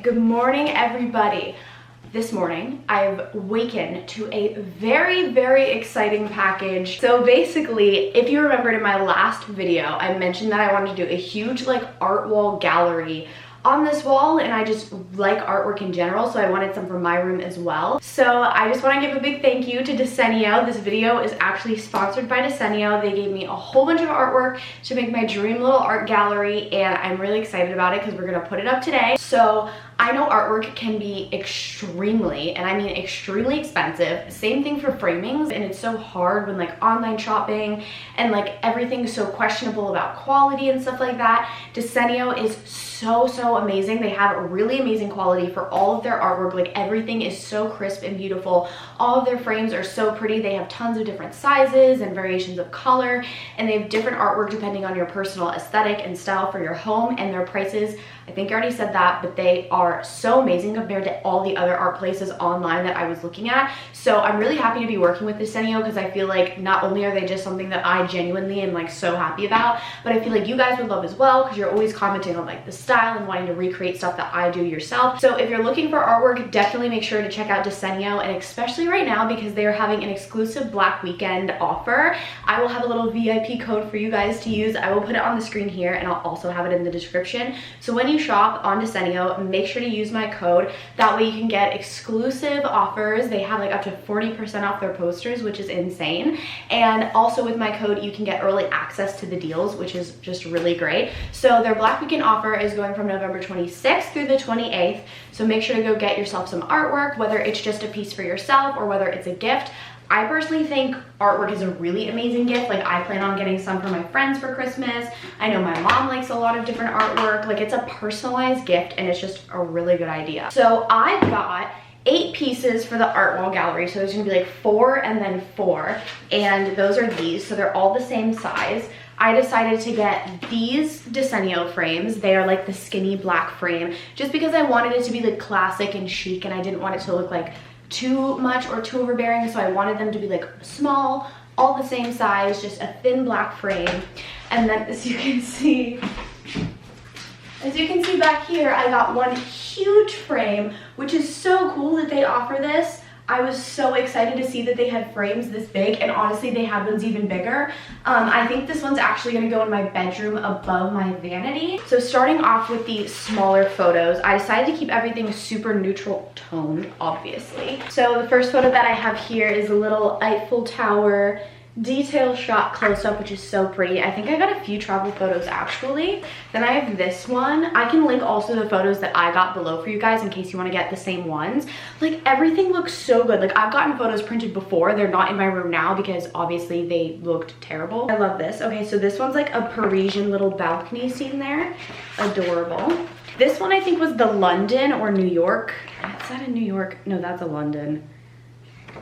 Good morning, everybody. This morning, I've wakened to a very exciting package. So basically, if you remembered in my last video, I mentioned that I wanted to do a huge art wall gallery on this wall, and I just like artwork in general, so I wanted some for my room as well. So I just want to give a big thank you to Desenio. This video is actually sponsored by Desenio. They gave me a whole bunch of artwork to make my dream little art gallery, and I'm really excited about it because we're gonna put it up today. So I know artwork can be extremely, and I mean extremely expensive. Same thing for framings, and it's so hard when online shopping and everything's so questionable about quality and stuff like that. Desenio is so amazing. They have a really amazing quality for all of their artwork. Everything is so crisp and beautiful. All of their frames are so pretty. They have tons of different sizes and variations of color, and they have different artwork depending on your personal aesthetic and style for your home. And their prices, I think I already said that, but they are so amazing compared to all the other art places online that I was looking at. So I'm really happy to be working with Desenio because I feel like not only are they just something that I genuinely am so happy about, but I feel like you guys would love as well because you're always commenting on the style and wanting to recreate stuff that I do yourself. So if you're looking for artwork, definitely make sure to check out Desenio, and especially right now because they are having an exclusive Black Weekend offer. I will have a little VIP code for you guys to use. I will put it on the screen here, and I'll also have it in the description. So when you shop on Desenio, make sure to use my code. That way you can get exclusive offers. They have up to 40% off their posters, which is insane. And also with my code, you can get early access to the deals, which is just really great. So their Black Weekend offer is going from November 26th through the 28th. So make sure to go get yourself some artwork, whether it's just a piece for yourself or whether it's a gift. I personally think artwork is a really amazing gift. I plan on getting some for my friends for Christmas. I know my mom likes a lot of different artwork. It's a personalized gift, and it's just a really good idea. So I got 8 pieces for the art wall gallery. So there's gonna be 4 and then 4, and those are these. So they're all the same size. I decided to get these Desenio frames. They are the skinny black frame, just because I wanted it to be classic and chic, and I didn't want it to look too much or too overbearing. So I wanted them to be small, all the same size, just a thin black frame. And then as you can see back here, I got one huge frame, which is so cool that they offer this. I was so excited to see that they had frames this big, and honestly they had ones even bigger. I think this one's actually gonna go in my bedroom above my vanity. So starting off with the smaller photos, I decided to keep everything super neutral toned, obviously. So the first photo that I have here is a little Eiffel Tower detail shot close-up, which is so pretty. I think I got a few travel photos actually. Then I have this one. I can link also the photos that I got below for you guys in case you want to get the same ones. Everything looks so good. I've gotten photos printed before. They're not in my room now because obviously they looked terrible. I love this. Okay, so this one's a Parisian little balcony scene there. Adorable. This one I think was the London or New York. Is that a New York? No, that's a London.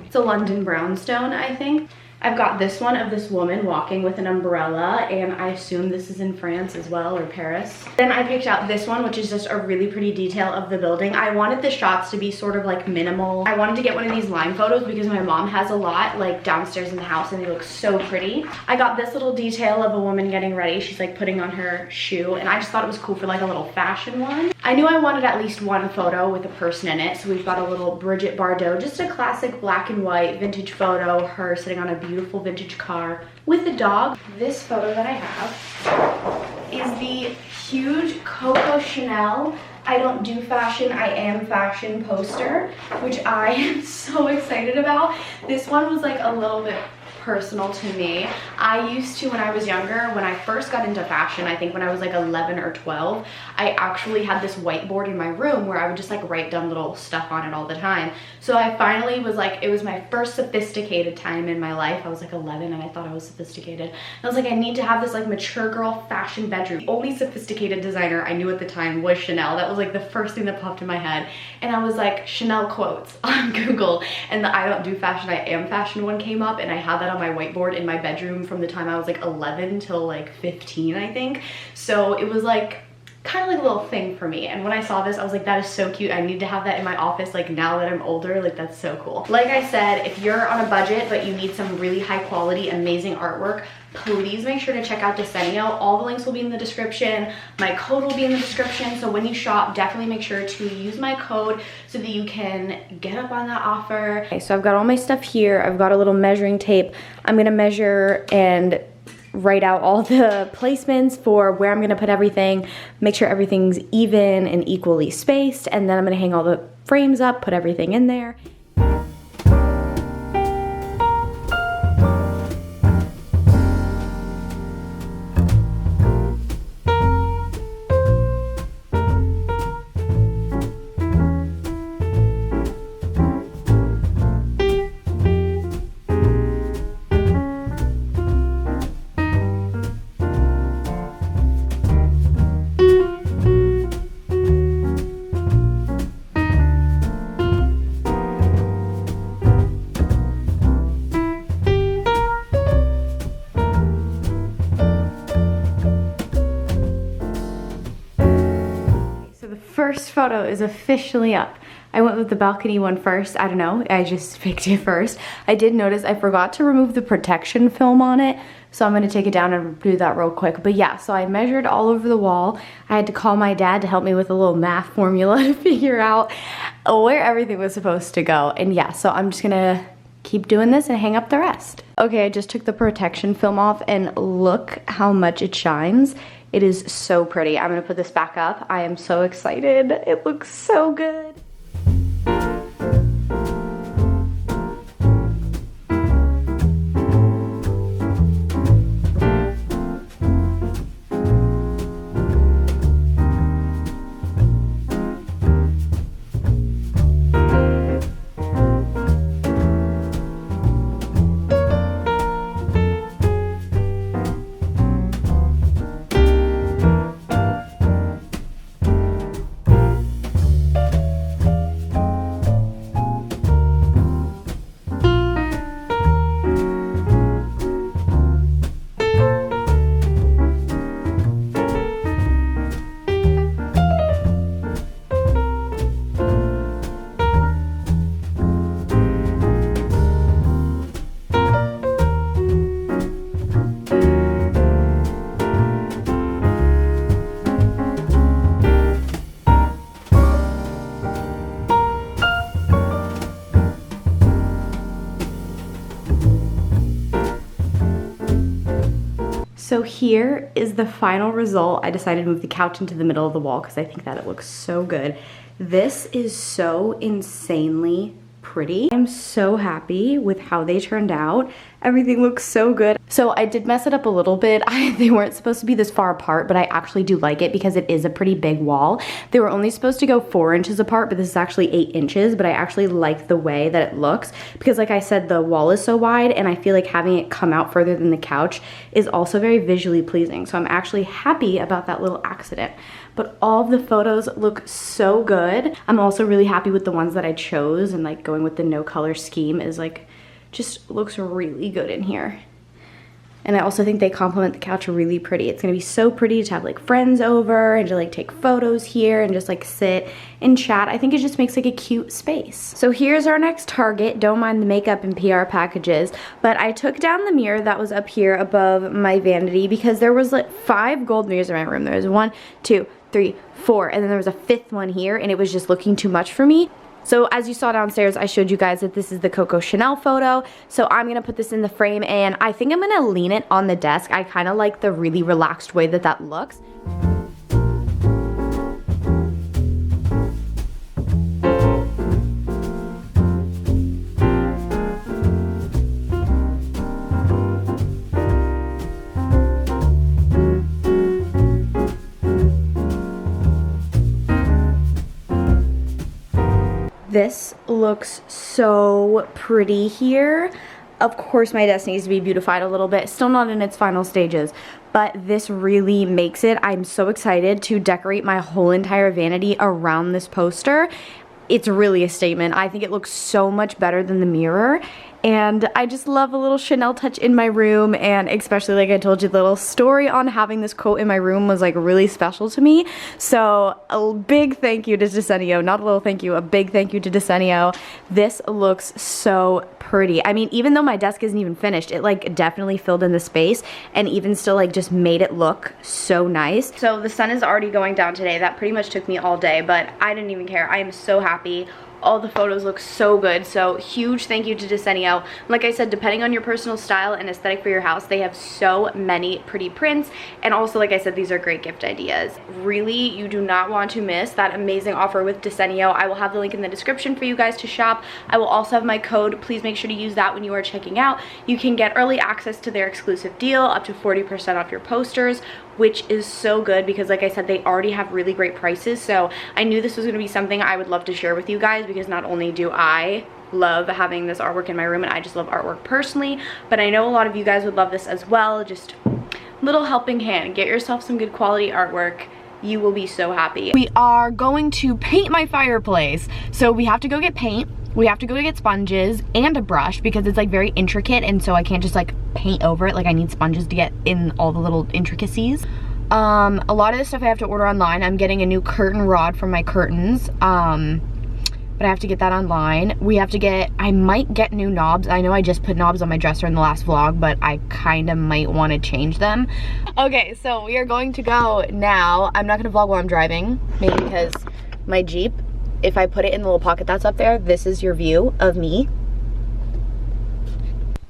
It's a London brownstone, I think. I've got this one of this woman walking with an umbrella, and I assume this is in France as well, or Paris. Then I picked out this one, which is just a really pretty detail of the building. I wanted the shots to be sort of minimal. I wanted to get one of these line photos because my mom has a lot downstairs in the house, and they look so pretty. I got this little detail of a woman getting ready. She's putting on her shoe, and I just thought it was cool for a little fashion one. I knew I wanted at least one photo with a person in it, so we've got a little Bridget Bardot, just a classic black and white vintage photo, her sitting on a beautiful vintage car with a dog. This photo that I have is the huge Coco Chanel I don't do fashion, I am fashion poster, which I am so excited about. This one was a little bit personal to me. I used to, when I was younger, when I first got into fashion, I think when I was 11 or 12, I actually had this whiteboard in my room where I would just write down little stuff on it all the time. So I finally was it was my first sophisticated time in my life. I was 11 and I thought I was sophisticated. And I was I need to have this mature girl fashion bedroom. The only sophisticated designer I knew at the time was Chanel. That was the first thing that popped in my head. And I was Chanel quotes on Google, and the I don't do fashion, I am fashion one came up, and I had that on my whiteboard in my bedroom from the time I was 11 till 15, I think. So it was kind of like a little thing for me. And when I saw this, I was like, that is so cute. I need to have that in my office, like now that I'm older, like that's so cool. Like I said, if you're on a budget, but you need some really high quality, amazing artwork, please make sure to check out Desenio. All the links will be in the description. My code will be in the description. So when you shop, definitely make sure to use my code so that you can get up on that offer. Okay, so I've got all my stuff here. I've got a little measuring tape. I'm gonna measure and write out all the placements for where I'm gonna put everything, make sure everything's even and equally spaced, and then I'm gonna hang all the frames up, put everything in there. First photo is officially up. I went with the balcony one first. I don't know, I just picked it first. I did notice I forgot to remove the protection film on it, so I'm gonna take it down and do that real quick. But yeah, so I measured all over the wall. I had to call my dad to help me with a little math formula to figure out where everything was supposed to go. And yeah, so I'm just gonna keep doing this and hang up the rest. Okay, I just took the protection film off and look how much it shines. It is so pretty. I'm gonna put this back up. I am so excited. It looks so good. So here is the final result. I decided to move the couch into the middle of the wall because I think that it looks so good. This is so insanely pretty. I'm so happy with how they turned out. Everything looks so good. So I did mess it up a little bit. They weren't supposed to be this far apart, but I actually do like it because it is a pretty big wall. They were only supposed to go 4 inches apart, but this is actually 8 inches, but I actually like the way that it looks because like I said, the wall is so wide and I feel like having it come out further than the couch is also very visually pleasing. So I'm actually happy about that little accident. But all of the photos look so good. I'm also really happy with the ones that I chose, and like going with the no color scheme is like, just looks really good in here. And I also think they complement the couch really pretty. It's gonna be so pretty to have like friends over and to like take photos here and just like sit and chat. I think it just makes like a cute space. So here's our next target. Don't mind the makeup and PR packages, but I took down the mirror that was up here above my vanity because there was like 5 gold mirrors in my room. There was 1, 2, 3, 4, and then there was a 5th one here, and it was just looking too much for me. So as you saw downstairs, I showed you guys that this is the Coco Chanel photo. So I'm gonna put this in the frame, and I think I'm gonna lean it on the desk. I kind of like the really relaxed way that that looks. This looks so pretty here. Of course my desk needs to be beautified a little bit. Still not in its final stages, but this really makes it. I'm so excited to decorate my whole entire vanity around this poster. It's really a statement. I think it looks so much better than the mirror. and I just love a little Chanel touch in my room, and especially like I told you, the little story on having this quote in my room was like really special to me. So a big thank you to Desenio, not a little thank you, a big thank you to Desenio. This looks so pretty. I mean, even though my desk isn't even finished, it like definitely filled in the space and even still like just made it look so nice. So the sun is already going down today. That pretty much took me all day, but I didn't even care. I am so happy. All the photos look so good, so huge thank you to Desenio. Like I said, depending on your personal style and aesthetic for your house, they have so many pretty prints, and also, like I said, these are great gift ideas. Really, you do not want to miss that amazing offer with Desenio. I will have the link in the description for you guys to shop. I will also have my code. Please make sure to use that when you are checking out. You can get early access to their exclusive deal, up to 40% off your posters, which is so good because, like I said, they already have really great prices. So I knew this was going to be something I would love to share with you guys, because not only do I love having this artwork in my room, and I just love artwork personally, but I know a lot of you guys would love this as well. Just little helping hand. Get yourself some good quality artwork. You will be so happy. We are going to paint my fireplace, so we have to go get paint. We have to go get sponges and a brush because it's like very intricate, and so I can't just like paint over it. Like I need sponges to get in all the little intricacies. A lot of this stuff I have to order online. I'm getting a new curtain rod for my curtains, but I have to get that online. We have to get, I might get new knobs. I know I just put knobs on my dresser in the last vlog, but I kind of might want to change them. Okay, so we are going to go now. I'm not going to vlog while I'm driving, maybe because my Jeep, if I put it in the little pocket that's up there, this is your view of me.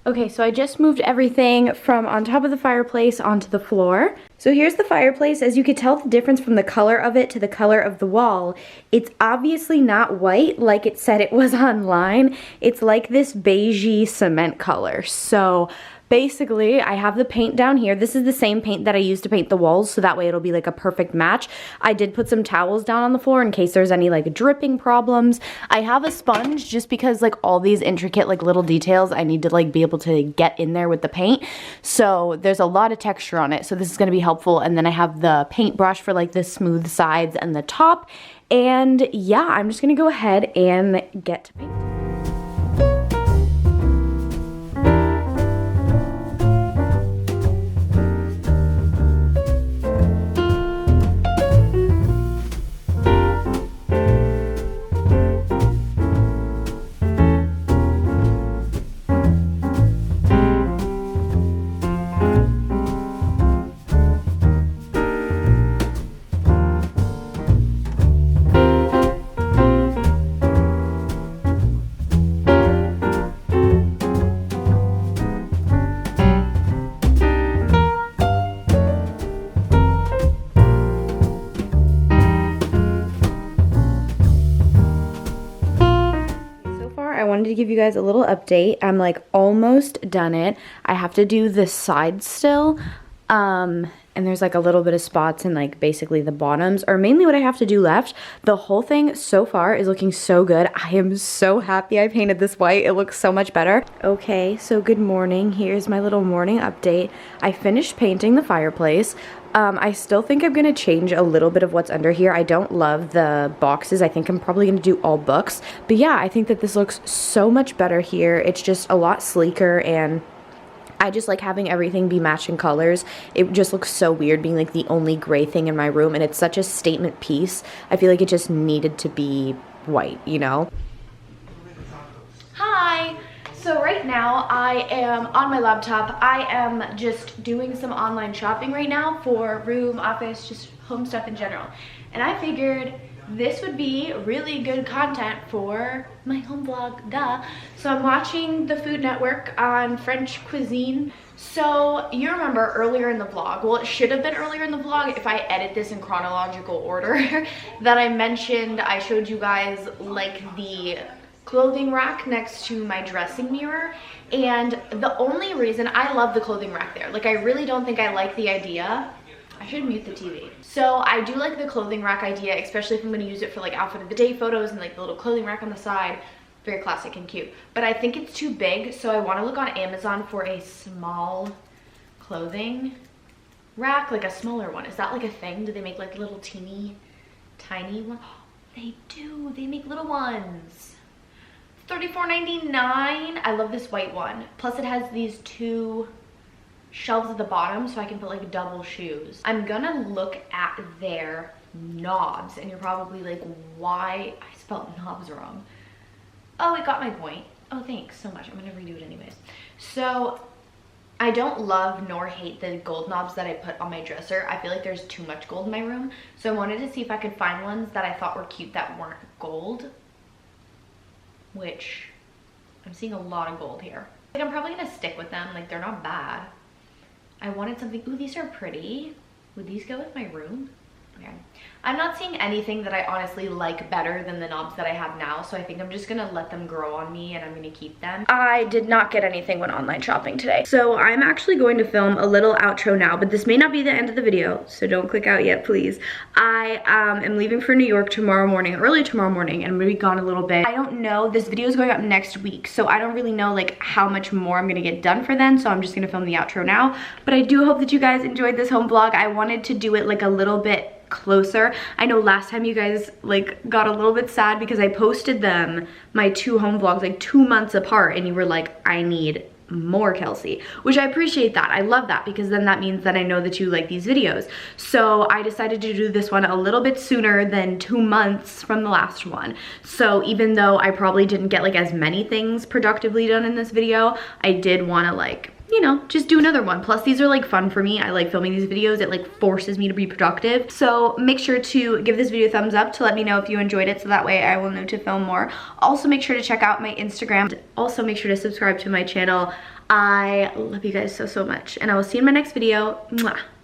Okay, so I just moved everything from on top of the fireplace onto the floor. So here's the fireplace. As you could tell the difference from the color of it to the color of the wall. It's obviously not white like it said it was online. It's like this beigey cement color. So basically, I have the paint down here. This is the same paint that I used to paint the walls, so that way it'll be like a perfect match. I did put some towels down on the floor in case there's any like dripping problems. I have a sponge just because like all these intricate like little details I need to like be able to get in there with the paint. So there's a lot of texture on it, so this is going to be helpful. And then I have the paintbrush for like the smooth sides and the top. And yeah, I'm just going to go ahead and get to paint. I wanted to give you guys a little update. I'm like almost done it. I have to do the sides still. And there's like a little bit of spots in like basically the bottoms are mainly what I have to do left. The whole thing so far is looking so good. I am so happy I painted this white. It looks so much better. Okay, so good morning. Here's my little morning update. I finished painting the fireplace. I still think I'm going to change a little bit of what's under here. I don't love the boxes. I think I'm probably going to do all books. But yeah, I think that this looks so much better here. It's just a lot sleeker, and I just like having everything be matching colors. It just looks so weird being like the only gray thing in my room, and it's such a statement piece. I feel like it just needed to be white, you know? Hi! So right now I am on my laptop. I am just doing some online shopping right now for room, office, just home stuff in general. And I figured this would be really good content for my home vlog, duh. So I'm watching the Food Network on French cuisine. So you remember earlier in the vlog, well, it should have been earlier in the vlog if I edit this in chronological order, that I mentioned, I showed you guys like the clothing rack next to my dressing mirror. And the only reason I love the clothing rack there, like I really don't think I like the idea. I should mute the TV. So I do like the clothing rack idea, especially if I'm gonna use it for like outfit of the day photos and like the little clothing rack on the side. Very classic and cute. But I think it's too big, so I wanna look on Amazon for a small clothing rack, like a smaller one. Is that like a thing? Do they make like little teeny, tiny ones? Oh, they do, they make little ones. $34.99. I love this white one. Plus it has these two shelves at the bottom so I can put like double shoes. I'm gonna look at their knobs and you're probably like, why? I spelled knobs wrong. Oh, it got my point. Oh, thanks so much. I'm gonna redo it anyways. So I don't love nor hate the gold knobs that I put on my dresser. I feel like there's too much gold in my room. So I wanted to see if I could find ones that I thought were cute that weren't gold. Which, I'm seeing a lot of gold here. Like, I'm probably gonna stick with them. Like, they're not bad. I wanted something, ooh, these are pretty. Would these go with my room? Okay. I'm not seeing anything that I honestly like better than the knobs that I have now, so I think I'm just gonna let them grow on me and I'm gonna keep them. I did not get anything when online shopping today. So I'm actually going to film a little outro now, but this may not be the end of the video, so don't click out yet, please. I am leaving for New York tomorrow morning, early tomorrow morning, and I'm gonna be gone a little bit. I don't know, this video is going up next week, so I don't really know like how much more I'm gonna get done for then, so I'm just gonna film the outro now. But I do hope that you guys enjoyed this home vlog. I wanted to do it like a little bit closer. I know last time you guys like got a little bit sad because I posted them, my two home vlogs, like 2 months apart, and you were like, I need more, Kelsey, which I appreciate that. I love that because then that means that I know that you like these videos. So I decided to do this one a little bit sooner than 2 months from the last one. So even though I probably didn't get like as many things productively done in this video, I did want to like, you know, just do another one. Plus these are like fun for me. I like filming these videos. It like forces me to be productive. So make sure to give this video a thumbs up to let me know if you enjoyed it so that way I will know to film more. Also make sure to check out my Instagram. Also make sure to subscribe to my channel. I love you guys so much and I will see you in my next video. Mwah.